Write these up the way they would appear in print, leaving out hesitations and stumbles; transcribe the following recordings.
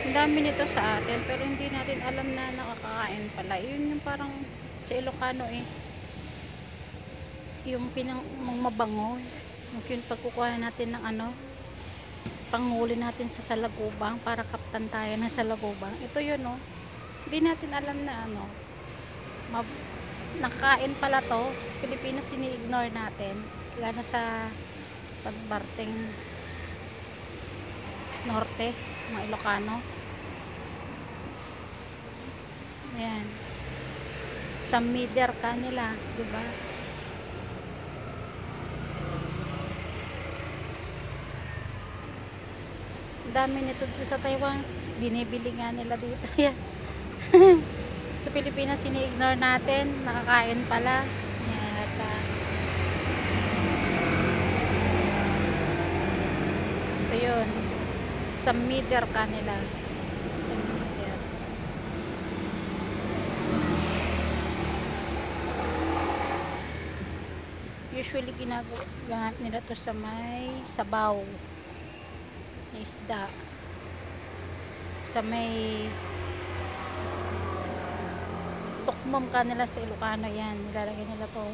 Ang dami nito sa atin pero hindi natin alam na nakakain pala. Yun yung parang sa Ilocano yung pinang mabango. Yung pagkukuha natin ng panghuli natin sa salagubang para kaptan tayo ng salagubang. Ito yun, no. Hindi natin alam na nakakain pala to. Sa Pilipinas ini-ignore natin. Lalo sa pagbarteng norte, mga Ilocano. Ayan. Sa mider kanila, 'di ba? Dami nito dito sa Taiwan. Binibili nga nila dito. Yan. Sa Pilipinas ini-ignore natin. Nakakain pala. Yan. At, ito yun. Sa mider kanila. Sa mider. Usually ginagawa nila to sa may sabaw na isda, sa may tukmom kanila sa Ilocano. Yan, nilalagay nila to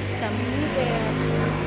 sa middle.